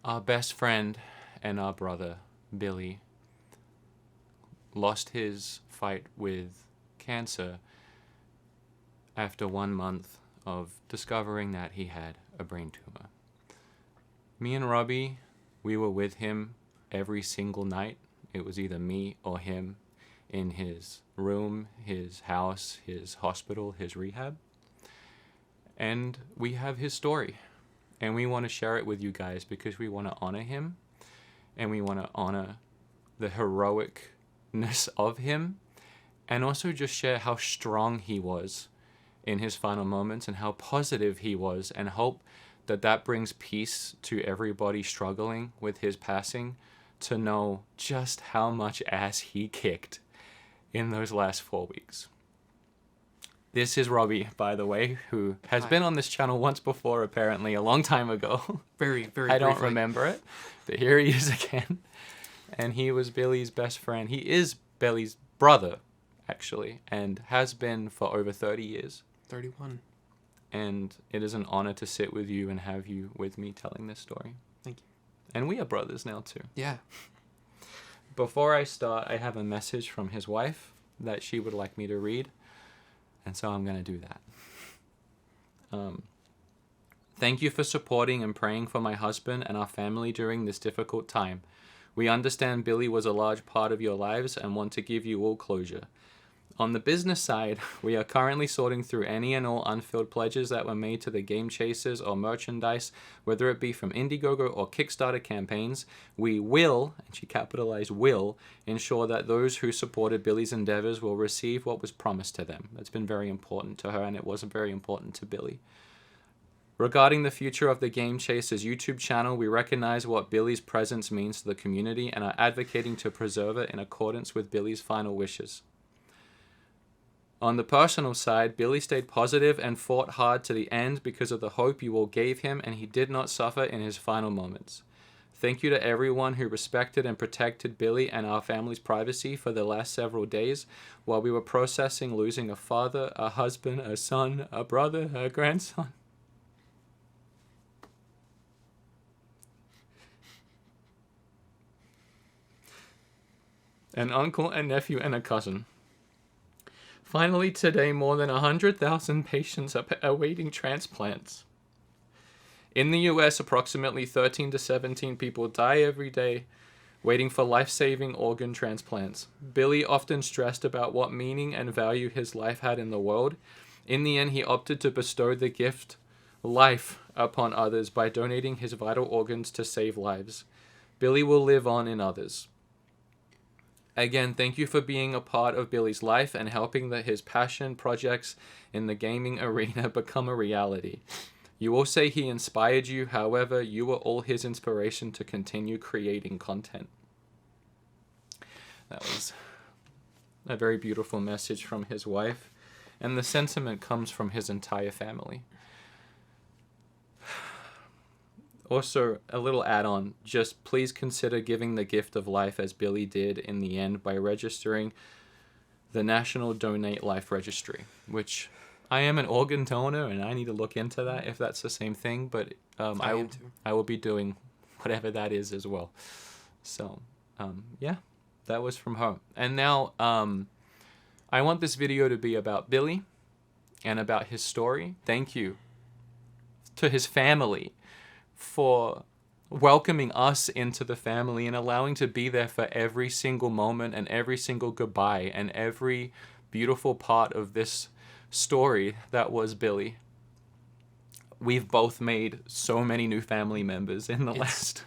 Our best friend and our brother, Billy, lost his fight with cancer after 1 month of discovering that he had a brain tumor. Me and Robbie, we were with him every single night. It was either me or him in his room, his house, his hospital, his rehab. And we have his story. And we want to share it with you guys because we want to honor him. And we want to honor the heroicness of him. And also just share how strong he was in his final moments and how positive he was, and hope that that brings peace to everybody struggling with his passing, to know just how much ass he kicked in those last 4 weeks. This is Robbie, by the way, who has Hi. been on this channel once before, apparently, a long time ago. Very, very I don't briefly. remember it, but here he is again. And he was Billy's best friend. He is Billy's brother, actually, and has been for over 30 years. 31. And it is an honor to sit with you and have you with me telling this story. Thank you. And we are brothers now, too. Yeah. Before I start, I have a message from his wife that she would like me to read. And so I'm going to do that. Thank you for supporting and praying for my husband and our family during this difficult time. We understand Billy was a large part of your lives and want to give you all closure. On the business side, we are currently sorting through any and all unfilled pledges that were made to the game chasers or merchandise, whether it be from Indiegogo or Kickstarter campaigns. We will, and she capitalized will, ensure that those who supported Billy's endeavors will receive what was promised to them. That's been very important to her, and it was very important to Billy. Regarding the future of the Game Chasers YouTube channel, we recognize what Billy's presence means to the community and are advocating to preserve it in accordance with Billy's final wishes. On the personal side, Billy stayed positive and fought hard to the end because of the hope you all gave him, and he did not suffer in his final moments. Thank you to everyone who respected and protected Billy and our family's privacy for the last several days while we were processing losing a father, a husband, a son, a brother, a grandson. An uncle, a nephew, and a cousin. Finally, today, more than 100,000 patients are awaiting transplants. In the US, approximately 13 to 17 people die every day waiting for life-saving organ transplants. Billy often stressed about what meaning and value his life had in the world. In the end, he opted to bestow the gift, life, upon others by donating his vital organs to save lives. Billy will live on in others. Again, thank you for being a part of Billy's life and helping his passion projects in the gaming arena become a reality. You will say he inspired you, however, you were all his inspiration to continue creating content. That was a very beautiful message from his wife, and the sentiment comes from his entire family. Also, a little add-on, just please consider giving the gift of life as Billy did in the end by registering the National Donate Life Registry, which I am an organ donor and I need to look into that if that's the same thing, but I will be doing whatever that is as well. So, yeah, that was from her. And now, I want this video to be about Billy and about his story. Thank you to his family for welcoming us into the family and allowing to be there for every single moment and every single goodbye and every beautiful part of this story that was Billy. We've both made so many new family members in the last...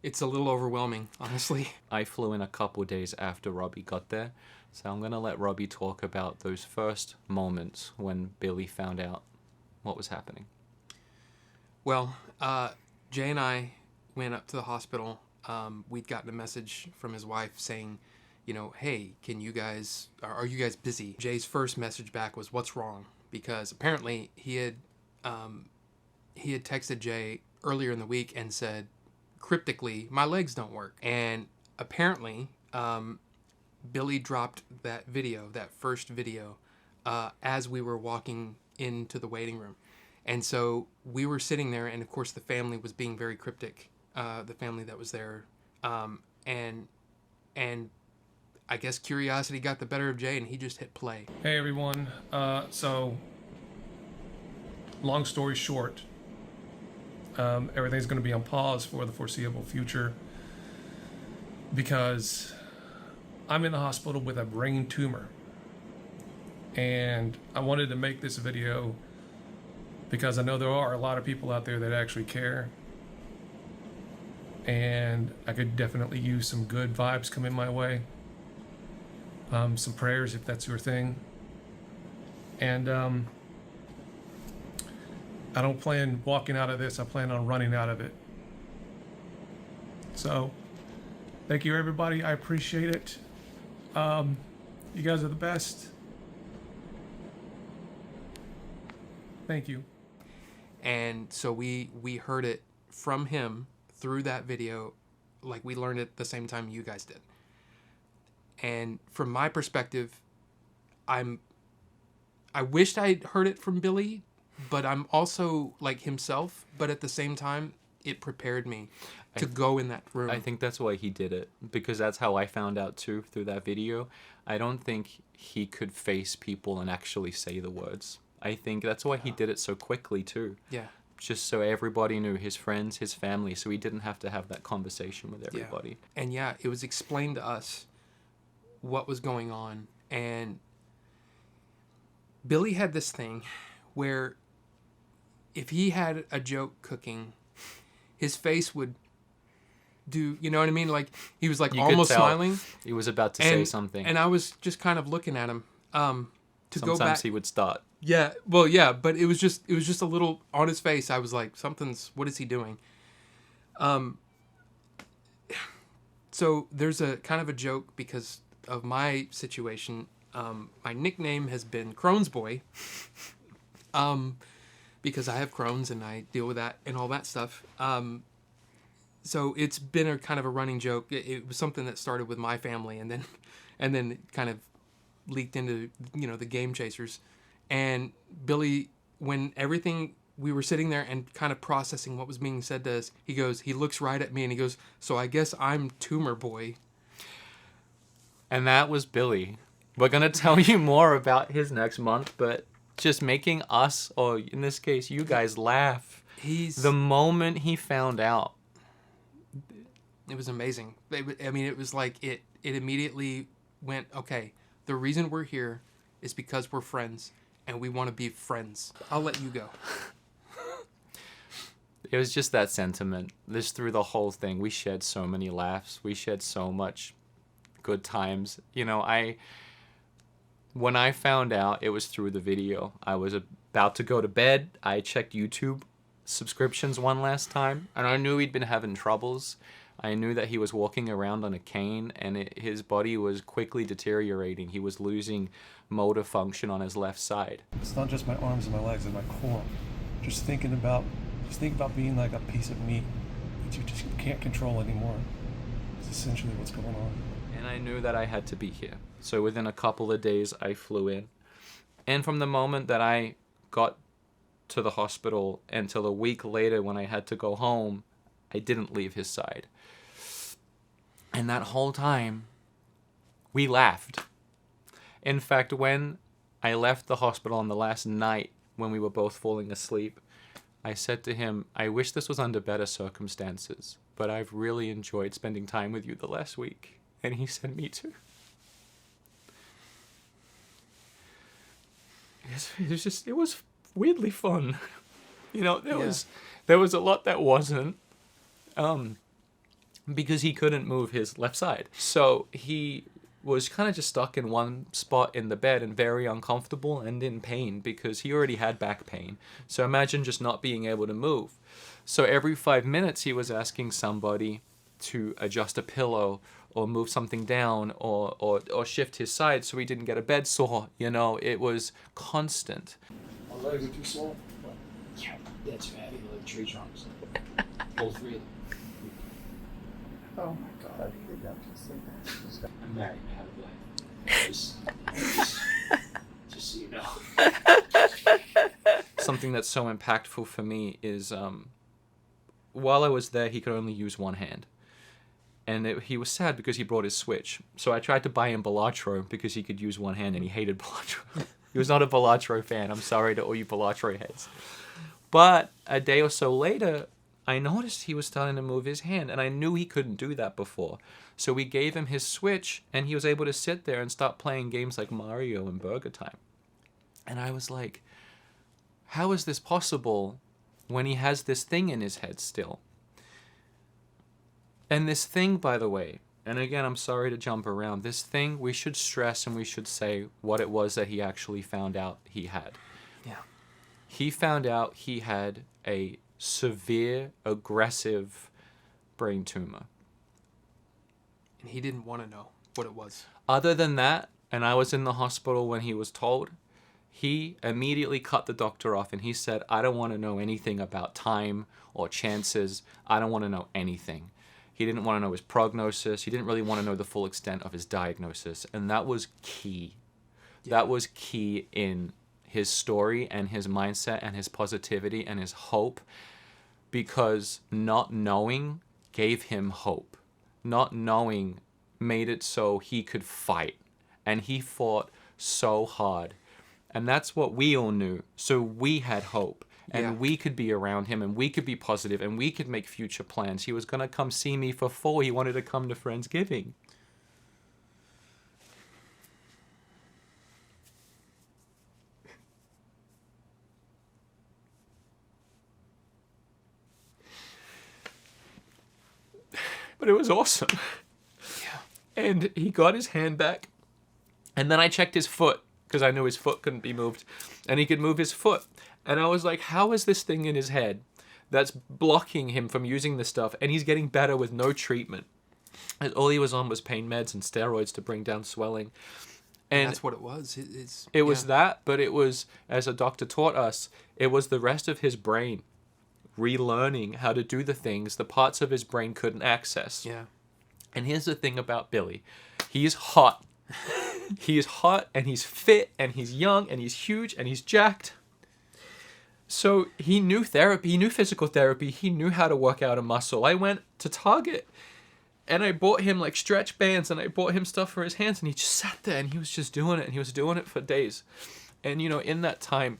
It's a little overwhelming, honestly. I flew in a couple days after Robbie got there, so I'm going to let Robbie talk about those first moments when Billy found out what was happening. Well, Jay and I went up to the hospital. We'd gotten a message from his wife saying, hey, are you guys busy? Jay's first message back was, what's wrong? Because apparently he had texted Jay earlier in the week and said, cryptically, my legs don't work. And apparently, Billy dropped that first video, as we were walking into the waiting room. And so we were sitting there, and of course the family was being very cryptic the family that was there, and I guess curiosity got the better of Jay, and he just hit play. Hey everyone. So, long story short, everything's going to be on pause for the foreseeable future because I'm in the hospital with a brain tumor. And I wanted to make this video because I know there are a lot of people out there that actually care. And I could definitely use some good vibes coming my way. Some prayers if that's your thing. And I don't plan walking out of this. I plan on running out of it. So, thank you everybody. I appreciate it. You guys are the best. Thank you. And so we heard it from him through that video, like we learned it the same time you guys did. And from my perspective, I wished I'd heard it from Billy, but I'm also like himself, but at the same time, it prepared me to go in that room. I think that's why he did it, because that's how I found out too, through that video. I don't think he could face people and actually say the words. I think that's why he did it so quickly too. Yeah. Just so everybody knew, his friends, his family, so he didn't have to have that conversation with everybody. Yeah. And yeah, it was explained to us what was going on. And Billy had this thing where if he had a joke cooking, his face would do, you know what I mean? Like he was like You almost could tell smiling. He was about to say something. And I was just kind of looking at him. To Sometimes go back, he would start. Yeah, well, yeah, but it was just a little on his face. I was like, what is he doing? So there's a kind of a joke because of my situation. My nickname has been Crohn's Boy. Because I have Crohn's and I deal with that and all that stuff. So it's been a kind of a running joke. It was something that started with my family and then it kind of leaked into, the Game Chasers. And Billy, when we were sitting there and kind of processing what was being said to us, he looks right at me and he goes, "So I guess I'm Tumor Boy." And that was Billy. We're going to tell you more about his next month, but just making us, or in this case, you guys laugh. The moment he found out. It was amazing. I mean, it was like it immediately went, okay, the reason we're here is because we're friends and we want to be friends. I'll let you go. It was just that sentiment. This through the whole thing. We shared so many laughs. We shared so much good times. When I found out, it was through the video. I was about to go to bed. I checked YouTube subscriptions one last time, and I knew he'd been having troubles. I knew that he was walking around on a cane, and his body was quickly deteriorating. He was losing motor function on his left side. It's not just my arms and my legs and my core. Just think about being like a piece of meat that you just can't control anymore. It's essentially what's going on. And I knew that I had to be here. So within a couple of days, I flew in. And from the moment that I got to the hospital until a week later when I had to go home, I didn't leave his side. And that whole time, we laughed. In fact, when I left the hospital on the last night when we were both falling asleep, I said to him, "I wish this was under better circumstances, but I've really enjoyed spending time with you the last week." And he said, "Me too." It was weirdly fun. There was a lot that wasn't. Because he couldn't move his left side. So he was kind of just stuck in one spot in the bed and very uncomfortable and in pain because he already had back pain. So imagine just not being able to move. So every 5 minutes he was asking somebody to adjust a pillow or move something down or shift his side so he didn't get a bed sore. It was constant. My legs are too small. Yeah, that's heavy like tree trunks. All three of them. Oh my God, I did not just say that. I'm married. I have a wife. Just so you know. Something that's so impactful for me is while I was there, he could only use one hand. And he was sad because he brought his Switch. So I tried to buy him Balatro because he could use one hand, and he hated Balatro. He was not a Balatro fan. I'm sorry to all you Balatro heads. But a day or so later, I noticed he was starting to move his hand, and I knew he couldn't do that before. So we gave him his Switch, and he was able to sit there and start playing games like Mario and Burger Time. And I was like, how is this possible when he has this thing in his head still? And this thing, by the way, and again, I'm sorry to jump around, this thing, we should stress and we should say what it was that he actually found out he had. Yeah. He found out he had a severe, aggressive brain tumor. And he didn't want to know what it was. Other than that, and I was in the hospital when he was told, he immediately cut the doctor off and he said, I don't want to know anything about time or chances. I don't want to know anything. He didn't want to know his prognosis. He didn't really want to know the full extent of his diagnosis. And that was key. Yeah. That was key in his story and his mindset and his positivity and his hope, because not knowing gave him hope. Not knowing made it so he could fight. And he fought so hard. And that's what we all knew. So we had hope. And we could be around him, and we could be positive, and we could make future plans. He was going to come see me for fall. He wanted to come to Friendsgiving. But it was awesome. Yeah. And he got his hand back. And then I checked his foot, because I knew his foot couldn't be moved. And he could move his foot. And I was like, how is this thing in his head that's blocking him from using this stuff? And he's getting better with no treatment. And all he was on was pain meds and steroids to bring down swelling. And that's what it was. It was that, but it was, as a doctor taught us, it was the rest of his brain relearning how to do the things the parts of his brain couldn't access. Yeah. And here's the thing about Billy. He's hot. He is hot, and he's fit, and he's young, and he's huge, and he's jacked. So he knew therapy, he knew physical therapy, he knew how to work out a muscle. I went to Target and I bought him like stretch bands and I bought him stuff for his hands, and he just sat there and he was just doing it, and he was doing it for days. And you know, in that time,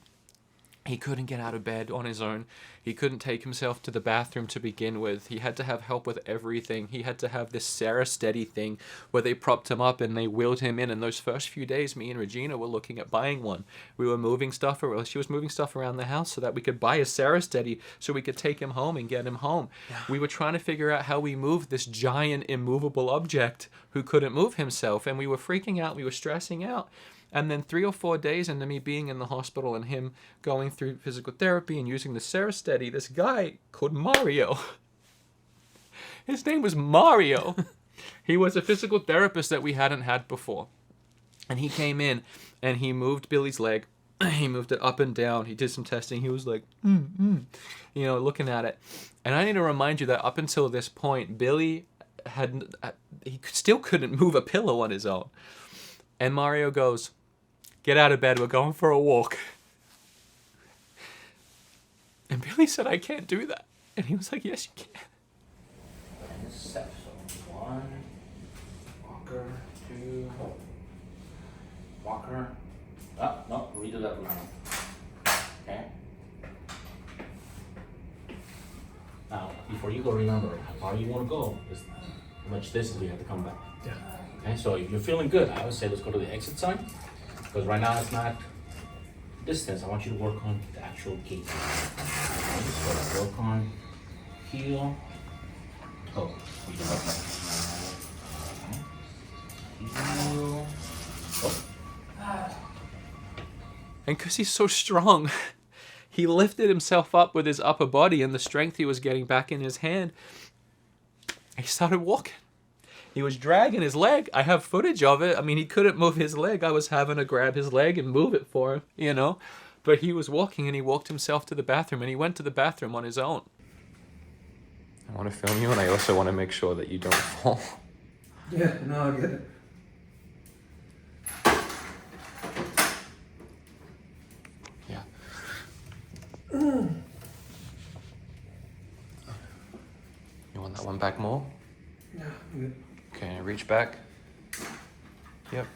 he couldn't get out of bed on his own. He couldn't take himself to the bathroom to begin with. He had to have help with everything. He had to have this Sarah Steady thing where they propped him up and they wheeled him in. And those first few days, me and Regina were looking at buying one. We were moving stuff around. She was moving stuff around the house so that we could buy a Sarah Steady so we could take him home and get him home. Yeah. We were trying to figure out how we moved this giant immovable object who couldn't move himself. And we were freaking out. We were stressing out. And then 3 or 4 days into me being in the hospital and him going through physical therapy and using the Sarah Steady, this guy called Mario. His name was Mario. He was a physical therapist that we hadn't had before. And he came in and he moved Billy's leg. He moved it up and down. He did some testing. He was like, you know, looking at it. And I need to remind you that up until this point, Billy he still couldn't move a pillow on his own. And Mario goes, get out of bed, we're going for a walk. And Billy said, I can't do that. And he was like, yes, you can. And step, so 1, walker, 2, walker. No, redo that round. Okay? Now, before you go, remember how far you want to go is how much distance you have to come back. Yeah. Okay, so if you're feeling good, I would say let's go to the exit sign, because right now it's not distance. I want you to work on the actual gait. Okay, so work on heel, toe. Heel, toe. And because he's so strong, he lifted himself up with his upper body and the strength he was getting back in his hand. He started walking. He was dragging his leg. I have footage of it. I mean, he couldn't move his leg. I was having to grab his leg and move it for him, you know. But he was walking, and he walked himself to the bathroom, and he went to the bathroom on his own. I want to film you, and I also want to make sure that you don't fall. Yeah, no, I get it. Yeah. That one back more. Yeah. Good. Okay, reach back. Yep.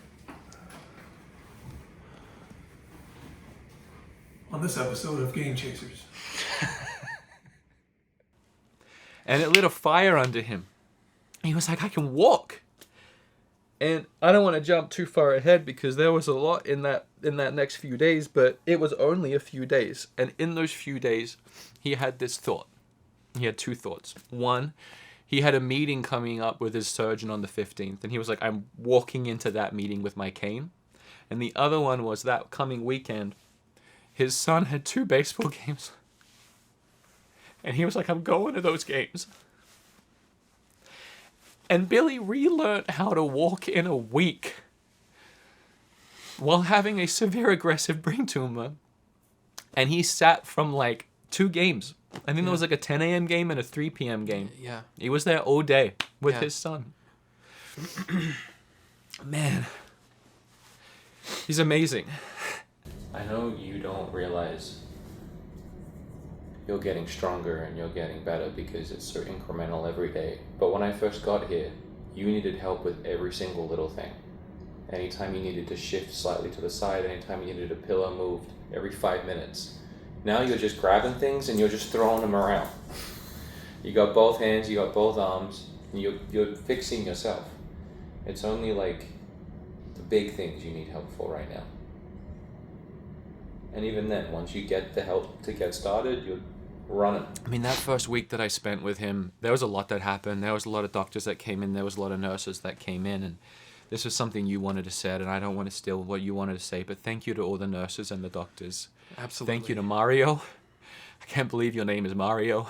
On this episode of Game Chasers. And it lit a fire under him. He was like, I can walk. And I don't want to jump too far ahead because there was a lot in that next few days, but it was only a few days. And in those few days, he had this thought. He had two thoughts. One, he had a meeting coming up with his surgeon on the 15th, and he was like, I'm walking into that meeting with my cane. And the other one was that coming weekend, his son had 2 baseball games. And he was like, I'm going to those games. And Billy relearned how to walk in a week while having a severe aggressive brain tumor. And he sat from like 2 games. I think there was like a 10 a.m. game and a 3 p.m. game. Yeah. He was there all day with Yeah. his son. Man. He's amazing. I know you don't realize you're getting stronger and you're getting better because it's so incremental every day. But when I first got here, you needed help with every single little thing. Anytime you needed to shift slightly to the side, anytime you needed a pillow moved, every 5 minutes. Now you're just grabbing things and you're just throwing them around. You got both hands, you got both arms, and you're fixing yourself. It's only like the big things you need help for right now. And even then, once you get the help to get started, you're running. I mean, that first week that I spent with him, there was a lot that happened. There was a lot of doctors that came in. There was a lot of nurses that came in. And this was something you wanted to say, and I don't want to steal what you wanted to say, but thank you to all the nurses and the doctors. Absolutely. Thank you to Mario. I can't believe your name is Mario.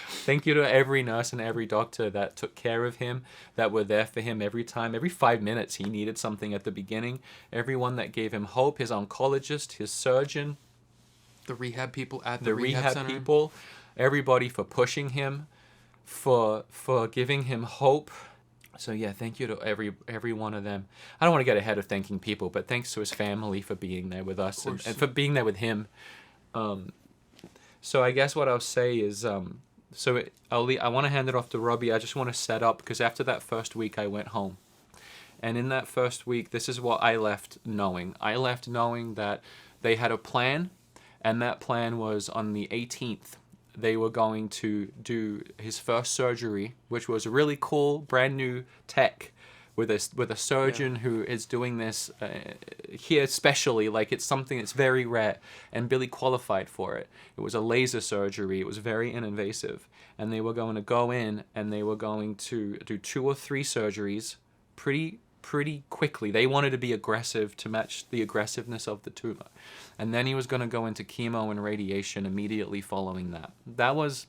Thank you to every nurse and every doctor that took care of him, that were there for him every time. Every 5 minutes he needed something at the beginning. Everyone that gave him hope, his oncologist, his surgeon. The rehab people at the the rehab center. people. Everybody for pushing him, for giving him hope. So yeah, thank you to every one of them. I don't want to get ahead of thanking people, but thanks to his family for being there with us and for being there with him. So I guess what I'll say is, I want to hand it off to Robbie. I just want to set up, because after that first week I went home. And in that first week, this is what I left knowing. I left knowing that they had a plan, and that plan was on the 18th. They were going to do his first surgery, which was a really cool, brand new tech with a surgeon who is doing this here specially, like it's something that's very rare, and Billy qualified for it. It was a laser surgery. It was very invasive, and they were going to go in and they were going to do 2 or 3 surgeries pretty quickly. They wanted to be aggressive to match the aggressiveness of the tumor. And then he was going to go into chemo and radiation immediately following that. That was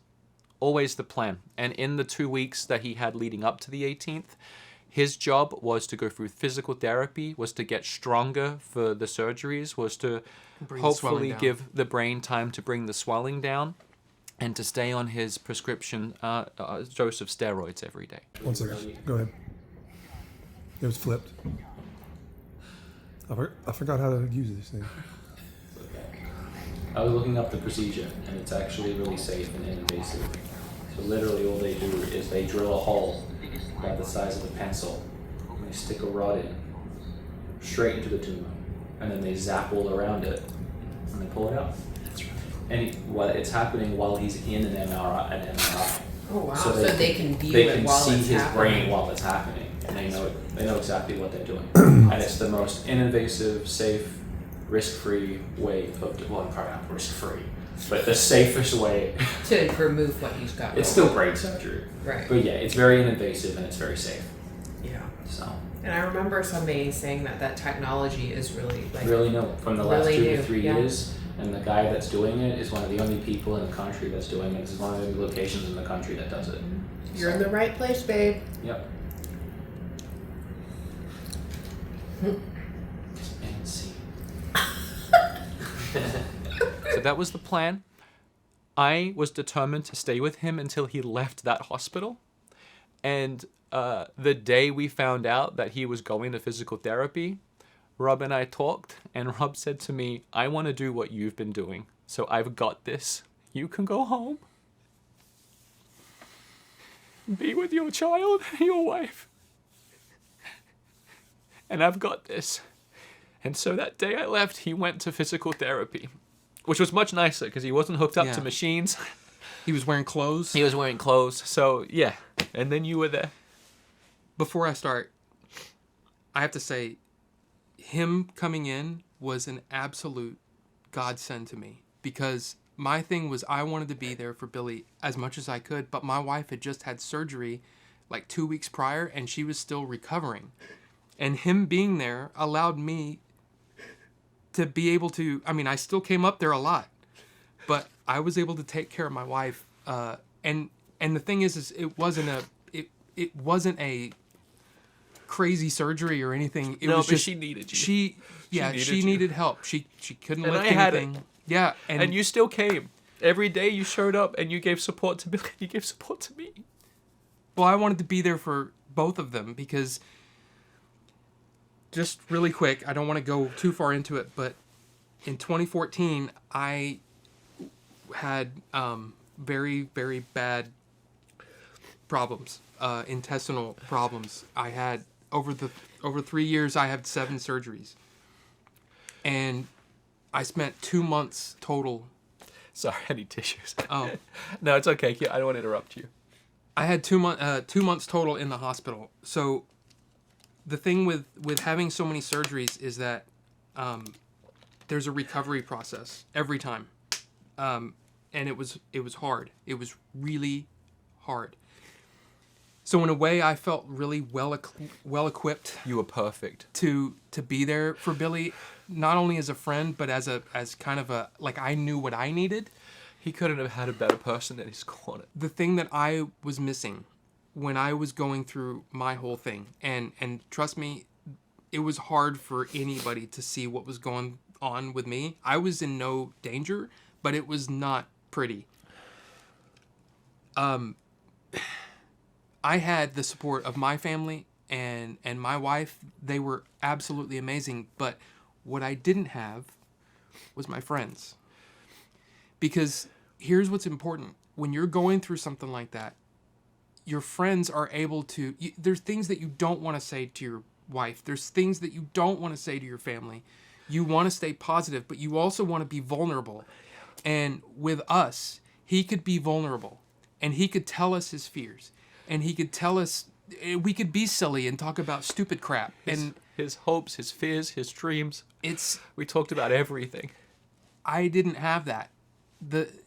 always the plan. And in the 2 weeks that he had leading up to the 18th, his job was to go through physical therapy, was to get stronger for the surgeries, was to hopefully give the brain time to bring the swelling down, and to stay on his prescription dose of steroids every day. 1 second. Go ahead. It was flipped. I forgot how to use this thing. I was looking up the procedure, and it's actually really safe and invasive. So literally all they do is they drill a hole about the size of a pencil, and they stick a rod in, straight into the tumor, and then they zap all around it, and they pull it out. And it's happening while he's in an MRI. Oh wow! So So they can view they it can while see it's his happening. brain while it's happening, and they know exactly what they're doing. And it's the most invasive, safe, risk-free way of probably not risk-free, but the safest way. To remove what he's got. It's still brain surgery, Right. but yeah, it's very invasive and it's very safe. Yeah. So And I remember somebody saying that technology is really like really new from the last really 2 to new, 3 yeah. years. And the guy that's doing it is one of the only people in the country that's doing it. This is one of the only locations in the country that does it. You're in the right place, babe. Yep. And see. So that was the plan. I was determined to stay with him until he left that hospital. And the day we found out that he was going to physical therapy, Rob and I talked, and Rob said to me, I want to do what you've been doing, so I've got this. You can go home. be with your child and your wife. And I've got this. And so that day I left, he went to physical therapy, which was much nicer because he wasn't hooked up to machines. He was wearing clothes. He was wearing clothes. So, yeah. And then you were there. Before I start, I have to say, him coming in was an absolute godsend to me, because my thing was I wanted to be there for Billy as much as I could, but my wife had just had surgery like 2 weeks prior and she was still recovering. And him being there allowed me to be able to, I mean, I still came up there a lot, but I was able to take care of my wife. And the thing is it wasn't a crazy surgery or anything. It was just she needed you. She needed help. She couldn't And lift I had anything. Yeah, and you still came. Every day you showed up and you gave support to Billy. You gave support to me. Well, I wanted to be there for both of them because, just really quick, I don't want to go too far into it, but in 2014, I had very, very bad problems, intestinal problems. I had, over 3 years, I had 7 surgeries. And I spent 2 months total. Sorry, I need tissues. Oh. No, it's okay. I don't want to interrupt you. I had 2 months total in the hospital. So the thing with having so many surgeries is that there's a recovery process every time. And it was hard. It was really hard. So in a way, I felt really well equipped. You were perfect to be there for Billy, not only as a friend, but as kind of a, like, I knew what I needed. He couldn't have had a better person in his corner. The thing that I was missing when I was going through my whole thing, and trust me, it was hard for anybody to see what was going on with me. I was in no danger, but it was not pretty. I had the support of my family and my wife. They were absolutely amazing. But what I didn't have was my friends. Because here's what's important. When you're going through something like that, your friends are able to... there's things that you don't want to say to your wife. There's things that you don't want to say to your family. You want to stay positive, but you also want to be vulnerable. And with us, he could be vulnerable. And he could tell us his fears. And he could tell us, we could be silly and talk about stupid crap. His hopes, his fears, his dreams. We talked about everything. I didn't have that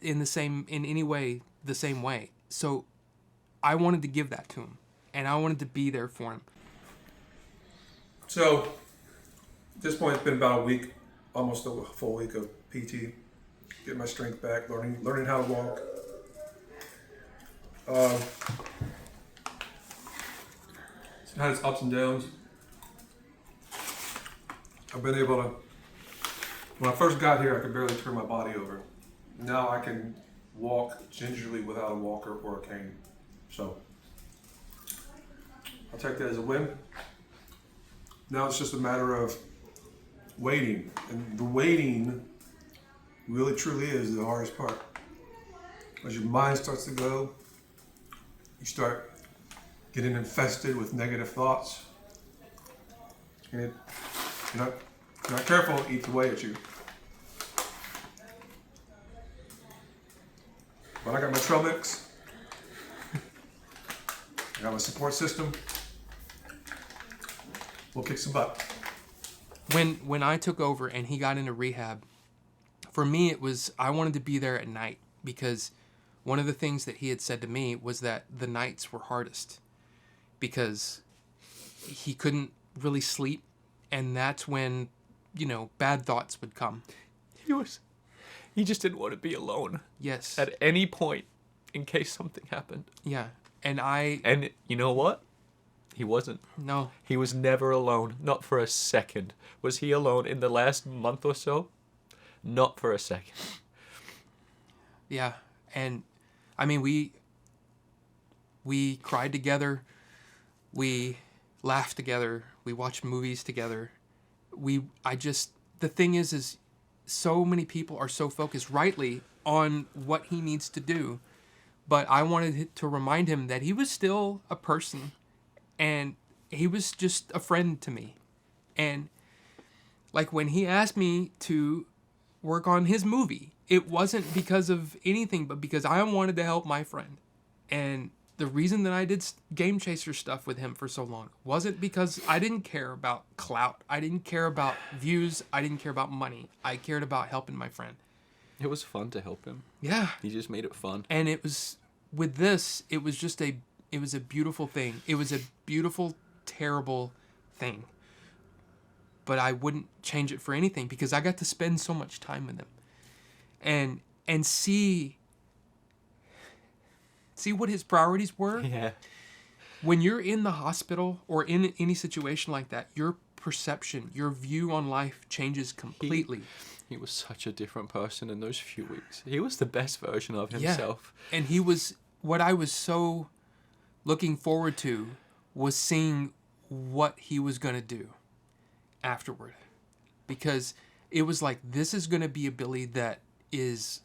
in any way, the same way. So I wanted to give that to him. And I wanted to be there for him. So at this point, it's been about a week, almost a full week of PT, getting my strength back, learning how to walk. It's had its ups and downs. I've been able to, when I first got here, I could barely turn my body over. Now I can walk gingerly without a walker or a cane. So I'll take that as a win. Now it's just a matter of waiting. And the waiting really truly is the hardest part. As your mind starts to go, you start getting infested with negative thoughts. And if you're not careful, it eats away at you. But I got my trail mix. I got my support system. We'll kick some butt. When I took over and he got into rehab, for me it was, I wanted to be there at night, because one of the things that he had said to me was that the nights were hardest because he couldn't really sleep, and that's when, bad thoughts would come. He just didn't want to be alone. Yes. At any point, in case something happened. Yeah. And you know what? He wasn't. No. He was never alone. Not for a second. Was he alone in the last month or so? Not for a second. Yeah. And I mean, we cried together. We laughed together. We watched movies together. The thing is so many people are so focused rightly on what he needs to do. But I wanted to remind him that he was still a person, and he was just a friend to me. And like when he asked me to work on his movie, it wasn't because of anything, but because I wanted to help my friend. And the reason that I did Game Chaser stuff with him for so long wasn't because I didn't care about clout. I didn't care about views. I didn't care about money. I cared about helping my friend. It was fun to help him. Yeah. He just made it fun. And it was, with this, it was a beautiful thing. It was a beautiful, terrible thing. But I wouldn't change it for anything because I got to spend so much time with him. And see what his priorities were. Yeah. When you're in the hospital or in any situation like that, your perception, your view on life changes completely. He was such a different person in those few weeks. He was the best version of himself. Yeah. And he was, what I was so looking forward to was seeing what he was going to do afterward. Because it was like, this is going to be a Billy that is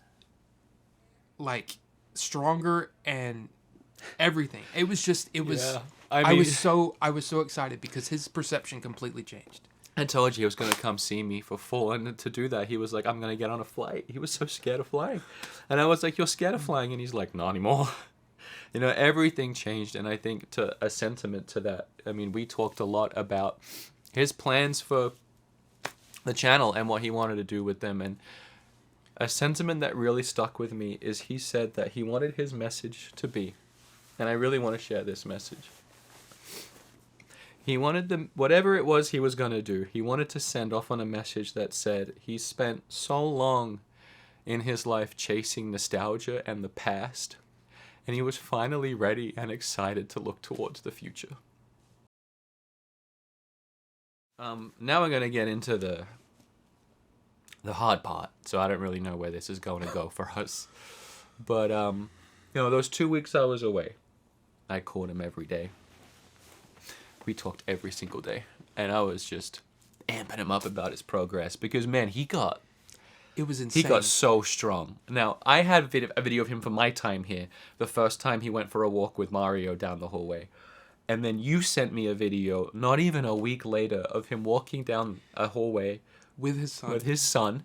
like stronger and everything. It was just, it was, Yeah. I was so excited because his perception completely changed. I told you he was going to come see me for full, and to do that, he was like, I'm going to get on a flight. He was so scared of flying. And I was like, you're scared of flying? And he's like, not anymore. You know, everything changed, and I think to a sentiment to that, I mean, we talked a lot about his plans for the channel and what he wanted to do with them, and a sentiment that really stuck with me is he said that he wanted his message to be, and I really want to share this message. He wanted them, whatever it was he was going to do, he wanted to send off on a message that said he spent so long in his life chasing nostalgia and the past, and he was finally ready and excited to look towards the future. Now we're going to get into the hard part, so I don't really know where this is going to go for us. But, you know, those 2 weeks I was away, I called him every day. We talked every single day, and I was just amping him up about his progress because, man, It was insane. he got so strong. Now, I had a video of him from my time here, the first time he went for a walk with Mario down the hallway. And then you sent me a video, not even a week later, of him walking down a hallway with his son,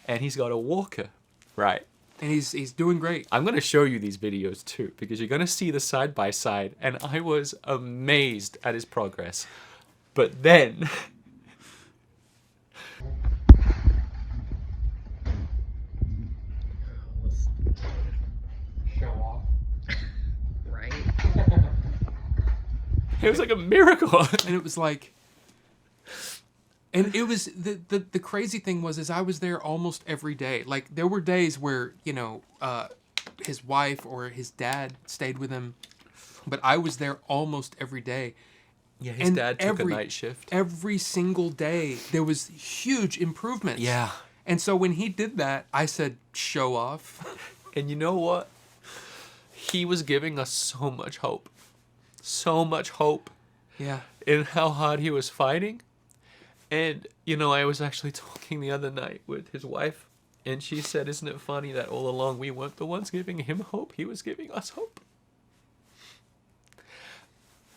and he's got a walker, right? And he's doing great. I'm going to show you these videos too, because you're going to see the side by side, and I was amazed at his progress. But then Show off. Right? it was like a miracle. And it was like, and it was the crazy thing is I was there almost every day. Like there were days where, you know, his wife or his dad stayed with him, but I was there almost every day. Yeah, his dad took a night shift. Every single day there was huge improvements. Yeah. And so when he did that, I said, show off. And you know what? He was giving us so much hope. So much hope. Yeah. In how hard he was fighting. And, you know, I was actually talking the other night with his wife, and she said, isn't it funny that all along we weren't the ones giving him hope? He was giving us hope.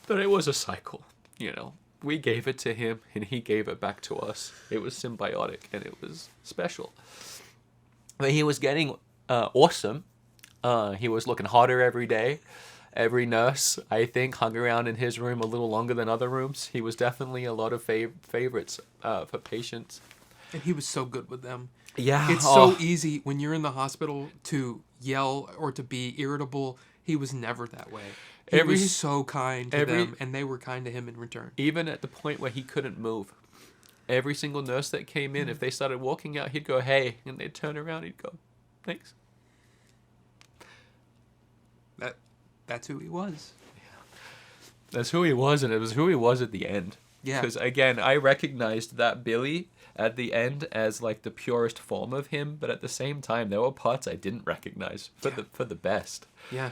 But it was a cycle, you know. We gave it to him, and he gave it back to us. It was symbiotic, and it was special. But he was getting awesome. He was looking hotter every day. Every nurse, I think, hung around in his room a little longer than other rooms. He was definitely a lot of favorites for patients. And he was so good with them. Yeah. It's so easy when you're in the hospital to yell or to be irritable. He was never that way. He was so kind to them, and they were kind to him in return. Even at the point where he couldn't move. Every single nurse that came in, if they started walking out, he'd go, hey, and they'd turn around, he'd go, thanks. That's who he was. Yeah. That's who he was, and it was who he was at the end. Yeah. Because, again, I recognized that Billy at the end as, like, the purest form of him, but at the same time, there were parts I didn't recognize for the best. Yeah.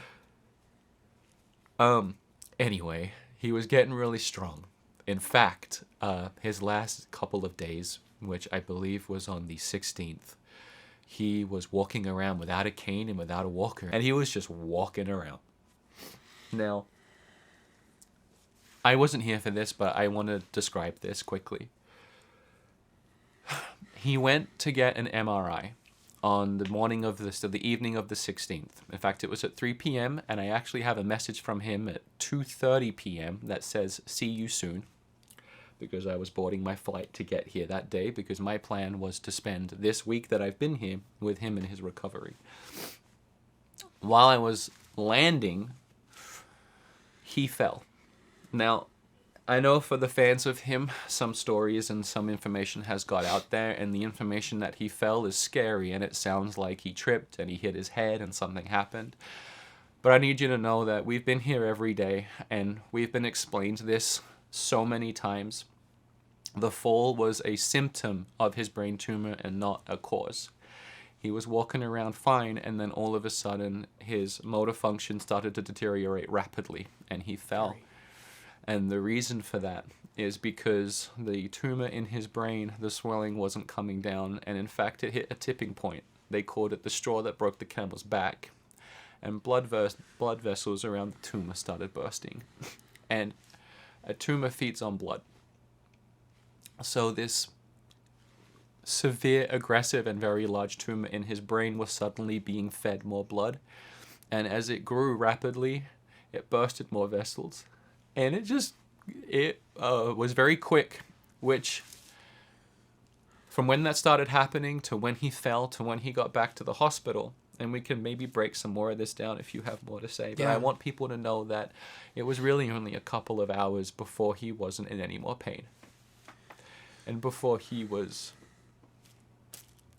Anyway, he was getting really strong. In fact, his last couple of days, which I believe was on the 16th, he was walking around without a cane and without a walker. And he was just walking around. Now, I wasn't here for this, but I want to describe this quickly. He went to get an MRI on the evening of the 16th. In fact, it was at 3 p.m. and I actually have a message from him at 2:30 p.m. that says, "See you soon," because I was boarding my flight to get here that day, because my plan was to spend this week that I've been here with him in his recovery. While I was landing, he fell. Now, I know for the fans of him, some stories and some information has got out there, and the information that he fell is scary, and it sounds like he tripped and he hit his head and something happened. But I need you to know that we've been here every day, and we've been explained this so many times. The fall was a symptom of his brain tumor and not a cause. He was walking around fine, and then all of a sudden his motor function started to deteriorate rapidly, and he fell. And the reason for that is because the tumor in his brain, the swelling wasn't coming down, and in fact it hit a tipping point. They called it the straw that broke the camel's back, and blood vessels around the tumor started bursting. And a tumor feeds on blood. So this severe, aggressive, and very large tumor in his brain was suddenly being fed more blood, and as it grew rapidly, it bursted more vessels. And it was very quick, which from when that started happening to when he fell to when he got back to the hospital, and we can maybe break some more of this down if you have more to say, but Yeah. I want people to know that it was really only a couple of hours before he wasn't in any more pain. And before he was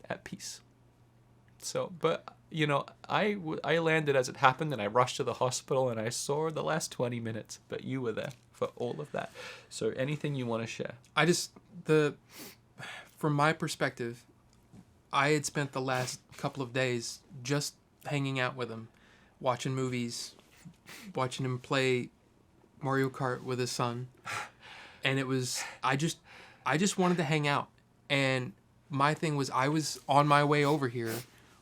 at peace. So, but, you know, I landed as it happened, and I rushed to the hospital, and I saw the last 20 minutes, but you were there for all of that. So anything you want to share? From my perspective, I had spent the last couple of days just hanging out with him, watching movies, watching him play Mario Kart with his son. And it was, I just wanted to hang out. And my thing was, I was on my way over here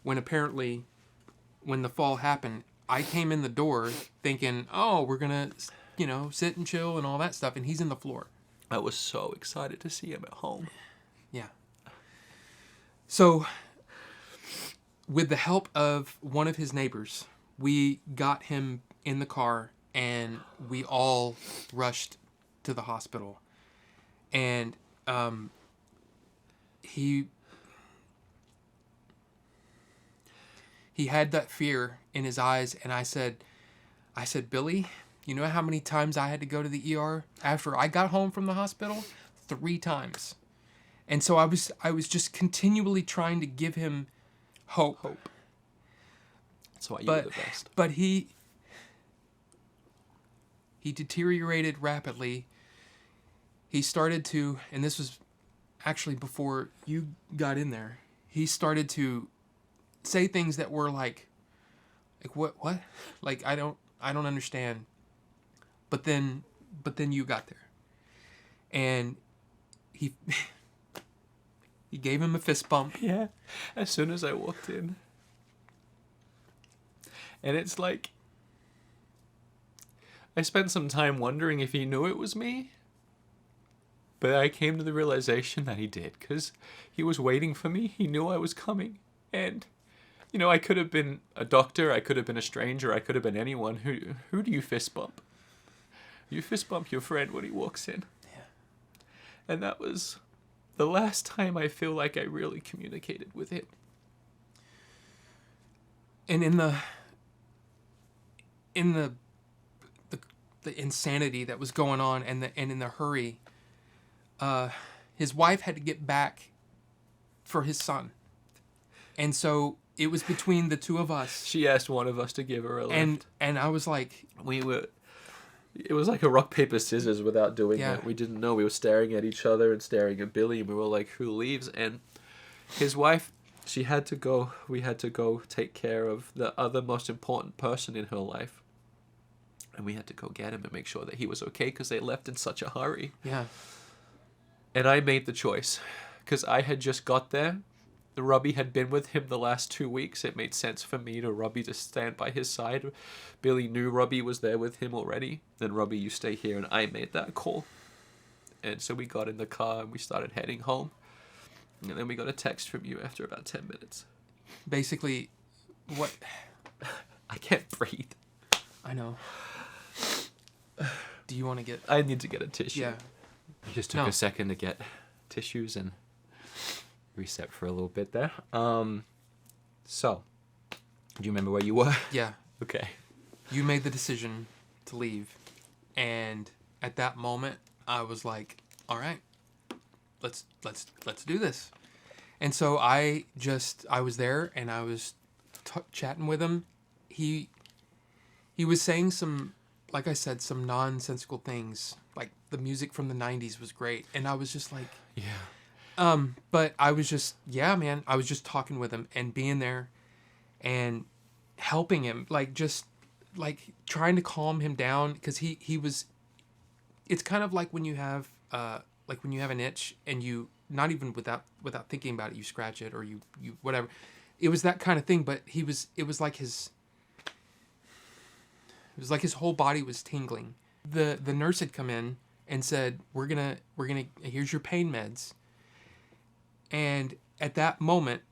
when the fall happened. I came in the door thinking, oh, we're going to, sit and chill and all that stuff. And he's in the floor. I was so excited to see him at home. Yeah. So, with the help of one of his neighbors, we got him in the car and we all rushed to the hospital. And he had that fear in his eyes, and I said, Billy, you know how many times I had to go to the ER after I got home from the hospital? 3 times. And so I was just continually trying to give him hope. That's why you were the best. But he deteriorated rapidly. He started to, and this was actually before you got in there, he started to say things that were like what? Like I don't understand. But then you got there. And he gave him a fist bump. Yeah, as soon as I walked in. And it's like, I spent some time wondering if he knew it was me. But I came to the realization that he did, because he was waiting for me. He knew I was coming. And, I could have been a doctor, I could have been a stranger, I could have been anyone. Who do you fist bump? You fist bump your friend when he walks in. Yeah. And that was the last time I feel like I really communicated with him. And in the insanity that was going on, and in the hurry, his wife had to get back for his son, and so it was between the two of us. She asked one of us to give her a lift. And I was like, it was like a rock, paper, scissors without doing Yeah. it. We didn't know. We were staring at each other and staring at Billy, and we were like, who leaves? And his wife, she had to go. We had to go take care of the other most important person in her life. And we had to go get him and make sure that he was okay, because they left in such a hurry. yeah, And I made the choice, because I had just got there, Robbie had been with him the last 2 weeks, it made sense for me to Robbie to stand by his side. Billy knew Robbie was there with him already. Then Robbie, you stay here, and I made that call. And so we got in the car and we started heading home. And then we got a text from you after about 10 minutes. Basically, what... I can't breathe. I know. Do you want to get... I need to get a tissue. Yeah. It just took a second to get tissues and reset for a little bit there. So, do you remember where you were? Yeah. Okay. You made the decision to leave. And at that moment, I was like, all right, let's do this. And so I was there and I was chatting with him. He was saying some, like I said, some nonsensical things. Like the music from the 90s was great. And I was just like, yeah. But I was just, yeah, man, I was just talking with him and being there and helping him, like just like trying to calm him down. Because he was, it's kind of like when you have an itch and you, not even without thinking about it, you scratch it or you whatever. It was that kind of thing, but it was like his whole body was tingling. The nurse had come in and said, we're gonna here's your pain meds. And at that moment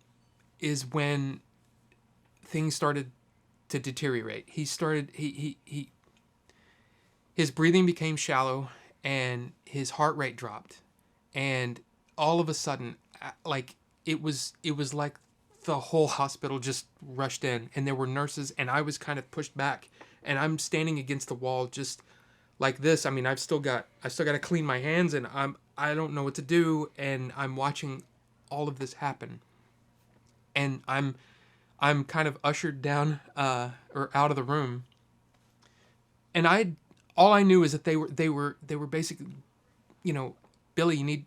is when things started to deteriorate. His breathing became shallow and his heart rate dropped. And all of a sudden, like it was like the whole hospital just rushed in and there were nurses and I was kind of pushed back and I'm standing against the wall just like this. I mean, I've still got to clean my hands and I don't know what to do and I'm watching all of this happen. And I'm kind of ushered down or out of the room. And all I knew is that they were basically, you know, Billy,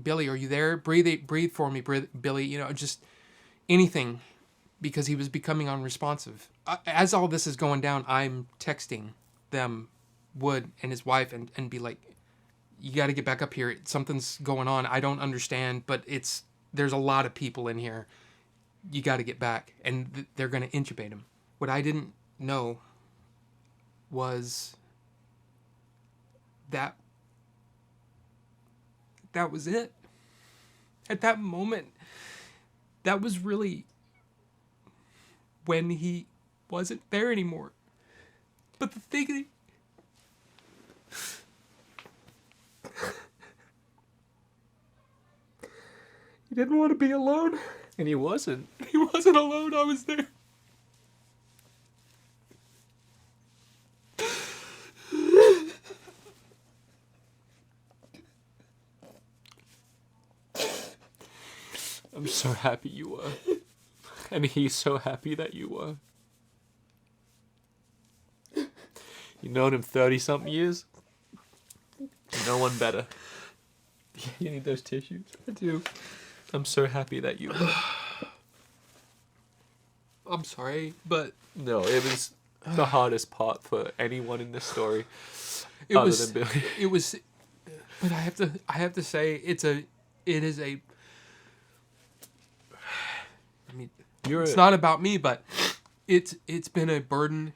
Billy, are you there? Breathe for me, Billy. You know, just anything, because he was becoming unresponsive. As all this is going down, I'm texting them, Wood and his wife, and be like, you got to get back up here. Something's going on. I don't understand, but there's a lot of people in here. You got to get back, and they're going to intubate him. What I didn't know was that was it. At that moment, that was really when he wasn't there anymore. But the thing, he didn't want to be alone. And he wasn't. He wasn't alone. I was there. I'm so happy you were. And he's so happy that you were. You've known him 30-something years. No one better. You need those tissues? I do. I'm so happy that you were. I'm sorry, but No, it was the hardest part for anyone in this story. it other was. than Billy. It was. But I have to say, it is a. I mean, it's not about me, but it's been a burden.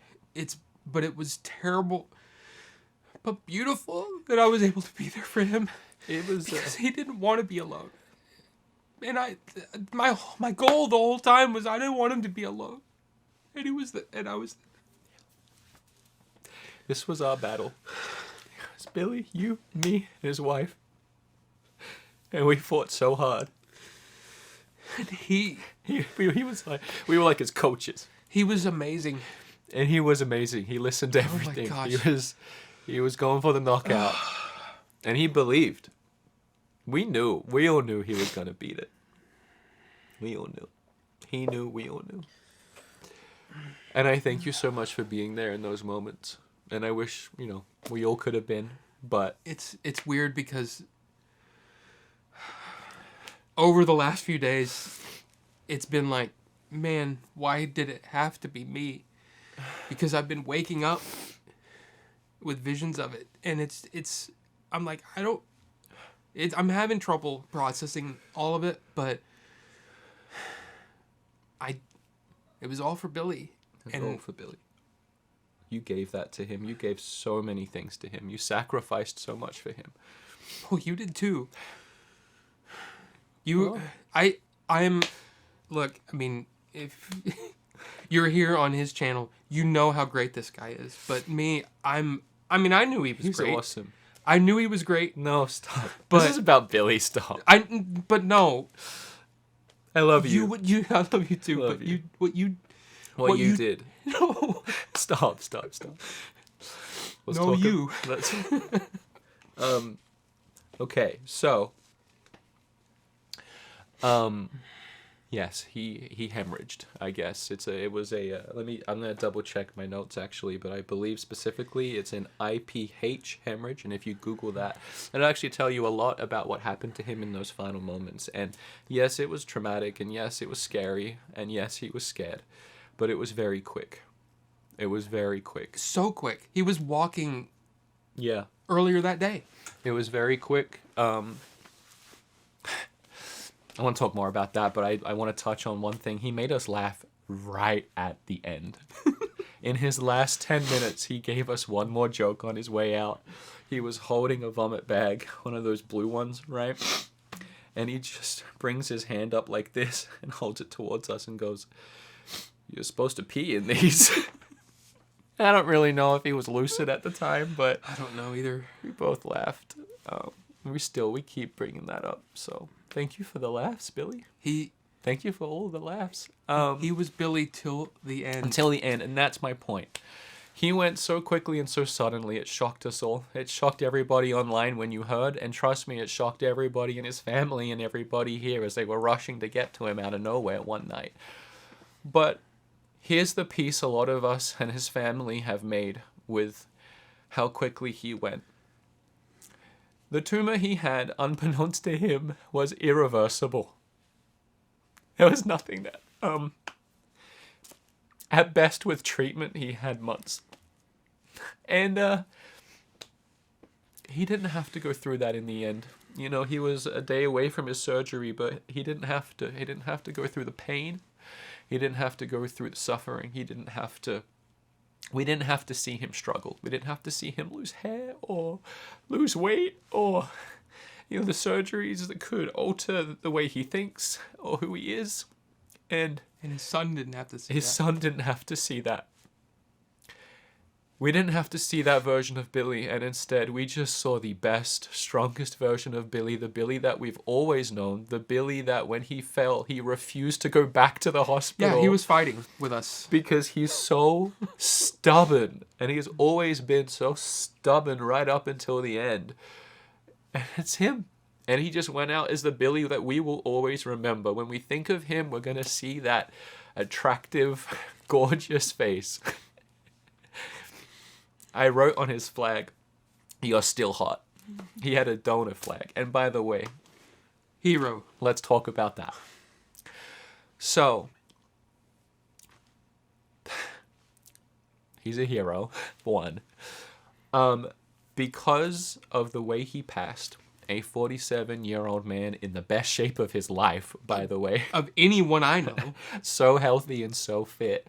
But it was terrible, but beautiful that I was able to be there for him. It was Because he didn't want to be alone. And my goal the whole time was I didn't want him to be alone. And I was. This was our battle. It was Billy, you, me, and his wife. And we fought so hard. And he was like, we were like his coaches. He was amazing. And he was amazing. He listened to everything. Oh my gosh. He was going for the knockout. And he believed. We all knew he was going to beat it. We all knew. He knew, we all knew. And I thank you so much for being there in those moments. And I wish, we all could have been, but... It's weird because over the last few days, it's been like, man, why did it have to be me? Because I've been waking up with visions of it. And I'm like, I'm having trouble processing all of it, but It was all for Billy. It's all for Billy. You gave that to him. You gave so many things to him. You sacrificed so much for him. Oh, you did too. Look, I mean, if you're here on his channel, you know how great this guy is. But me, I knew he was He's great. awesome. I knew he was great. No, stop. But- This is about Billy. Stop. But no, I love you. I love you too. Love but you. What you you- did. No, Stop. Let's no, talk you. Let's. Okay, so. Yes, he hemorrhaged. I guess I'm gonna double check my notes actually, but I believe specifically it's an IPH hemorrhage, and if you Google that, it'll actually tell you a lot about what happened to him in those final moments. And yes, it was traumatic, and yes, it was scary, and yes, he was scared, but it was very quick. It was very quick. So quick. He was walking Yeah, earlier that day. it was very quick. I want to talk more about that, but I want to touch on one thing. He made us laugh right at the end. In his last 10 minutes, he gave us one more joke on his way out. He was holding a vomit bag, one of those blue ones, right? And he just brings his hand up like this and holds it towards us and goes, "You're supposed to pee in these." I don't really know if he was lucid at the time, but I don't know either. we both laughed. We keep bringing that up, so thank you for the laughs, Billy. Thank you for all the laughs. He was Billy till the end. Until the end, and that's my point. He went so quickly and so suddenly, it shocked us all. It shocked everybody online when you heard, and trust me, it shocked everybody in his family and everybody here as they were rushing to get to him out of nowhere one night. But here's the piece a lot of us and his family have made with how quickly he went. The tumor he had, unbeknownst to him, was irreversible. There was nothing that, at best with treatment, he had months. And, he didn't have to go through that in the end. You know, he was a day away from his surgery, but he didn't have to go through the pain. He didn't have to go through the suffering. We didn't have to see him struggle. We didn't have to see him lose hair or lose weight or, the surgeries that could alter the way he thinks or who he is. And his son didn't have to see his son didn't have to see that. We didn't have to see that version of Billy, and instead we just saw the best, strongest version of Billy, the Billy that we've always known, the Billy that when he fell, he refused to go back to the hospital. Yeah, he was fighting with us. Because he's so stubborn, and he's always been so stubborn right up until the end. And it's him. And he just went out as the Billy that we will always remember. When we think of him, we're going to see that attractive, gorgeous face. I wrote on his flag, "You're still hot." He had a donor flag. And by the way, hero. Let's talk about that. So, he's a hero, one. Because of the way he passed, a 47-year-old man in the best shape of his life, by the way. Of anyone I know. So healthy and so fit.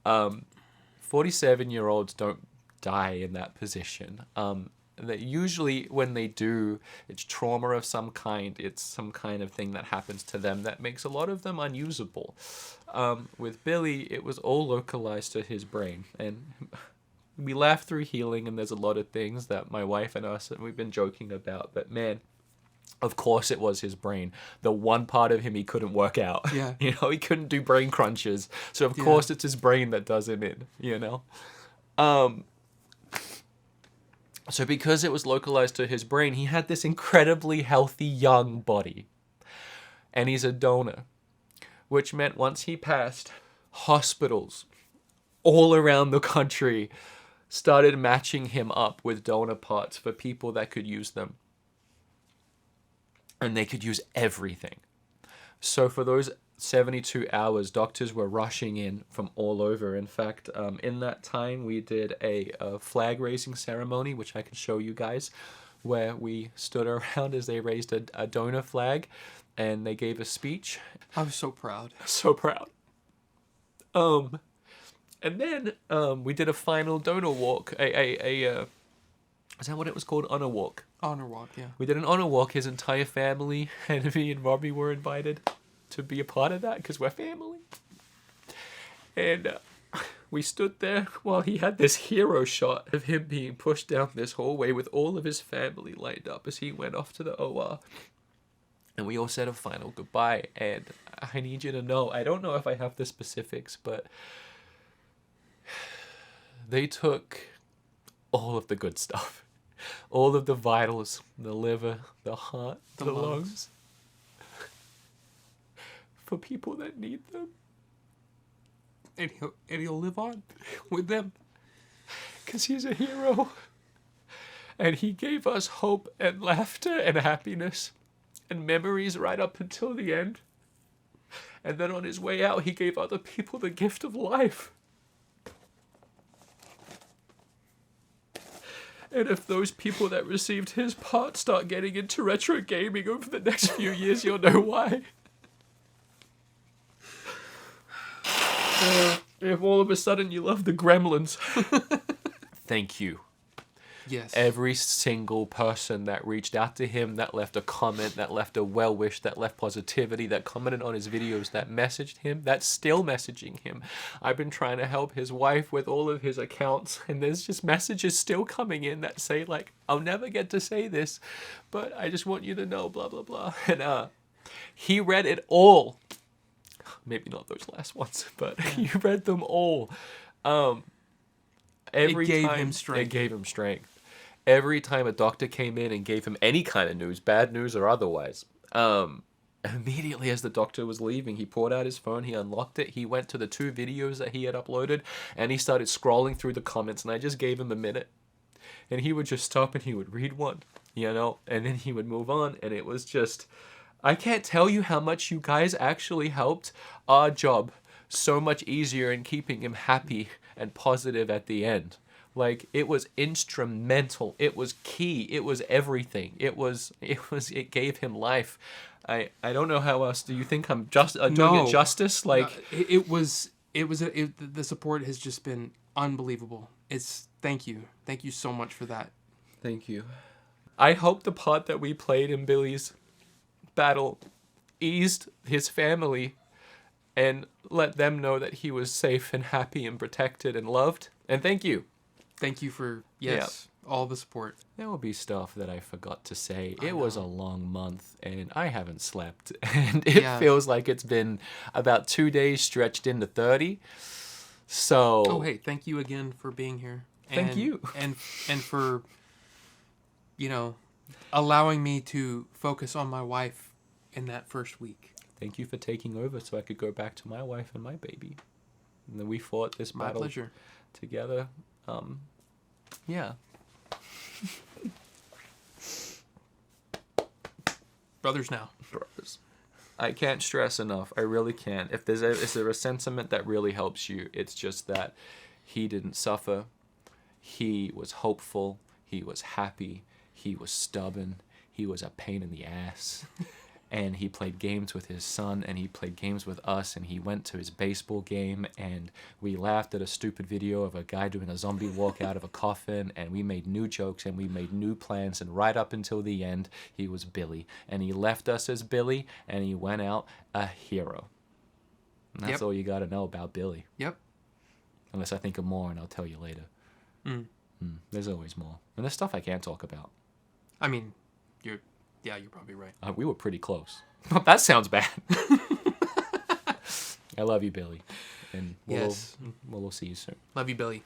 47-year-olds don't die in that position. That usually when they do, it's trauma of some kind. It's some kind of thing that happens to them that makes a lot of them unusable. With Billy, it was all localized to his brain. And we laugh through healing, and there's a lot of things that my wife and us, and we've been joking about. But man, of course it was his brain. The one part of him he couldn't work out. Yeah. He couldn't do brain crunches. So of course it's his brain that does him in, So because it was localized to his brain, he had this incredibly healthy young body. And he's a donor. Which meant once he passed, hospitals all around the country started matching him up with donor parts for people that could use them. And they could use everything. So for those 72 hours, doctors were rushing in from all over. In fact, in that time, we did a flag raising ceremony, which I can show you guys, where we stood around as they raised a donor flag, and they gave a speech. I was so proud. So proud. And then we did a final donor walk. Is that what it was called? Honor walk. Honor walk, yeah. We did an honor walk. His entire family and me and Robbie were invited to be a part of that because we're family. And we stood there while he had this hero shot of him being pushed down this hallway with all of his family lined up as he went off to the OR. And we all said a final goodbye. And I need you to know, I don't know if I have the specifics, but they took all of the good stuff. All of the vitals, the liver, the heart, the lungs. For people that need them. And he'll live on with them. Because he's a hero. And he gave us hope and laughter and happiness and memories right up until the end. And then on his way out, he gave other people the gift of life. And if those people that received his part start getting into retro gaming over the next few years, you'll know why. If all of a sudden you love the Gremlins. Thank you. Yes. Every single person that reached out to him, that left a comment, that left a well wish, that left positivity, that commented on his videos, that messaged him, that's still messaging him. I've been trying to help his wife with all of his accounts, and there's just messages still coming in that say, like, I'll never get to say this, but I just want you to know, blah, blah, blah. And he read it all. Maybe not those last ones, but he read them all. It gave him strength. Every time a doctor came in and gave him any kind of news, bad news or otherwise, immediately as the doctor was leaving, he pulled out his phone, he unlocked it, he went to the 2 videos that he had uploaded, and he started scrolling through the comments, and I just gave him a minute. And he would just stop and he would read one, and then he would move on, and it was just... I can't tell you how much you guys actually helped our job so much easier in keeping him happy and positive at the end. Like, it was instrumental. It was key. It was everything. It gave him life. I don't know how else. Do you think I'm just doing it justice? Like, the support has just been unbelievable. Thank you so much for that. Thank you. I hope the part that we played in Billy's battle eased his family and let them know that he was safe and happy and protected and loved. And thank you. Thank you for, all the support. There will be stuff that I forgot to say. It was a long month and I haven't slept. And it feels like it's been about 2 days stretched into 30. So... Oh, hey, thank you again for being here. Thank you. And for, allowing me to focus on my wife in that first week. Thank you for taking over so I could go back to my wife and my baby. And then we fought this battle pleasure. Together. Yeah. Brothers now. Brothers. I can't stress enough. I really can't. If is there a sentiment that really helps you, it's just that he didn't suffer. He was hopeful. He was happy. He was stubborn. He was a pain in the ass. And he played games with his son, and he played games with us, and he went to his baseball game, and we laughed at a stupid video of a guy doing a zombie walk out of a coffin, and we made new jokes, and we made new plans, and right up until the end, he was Billy. And he left us as Billy, and he went out a hero. And that's all you got to know about Billy. Yep. Unless I think of more, and I'll tell you later. There's always more. And there's stuff I can't talk about. I mean, you're probably right. We were pretty close. That sounds bad. I love you, Billy. And we'll see you soon. Love you, Billy.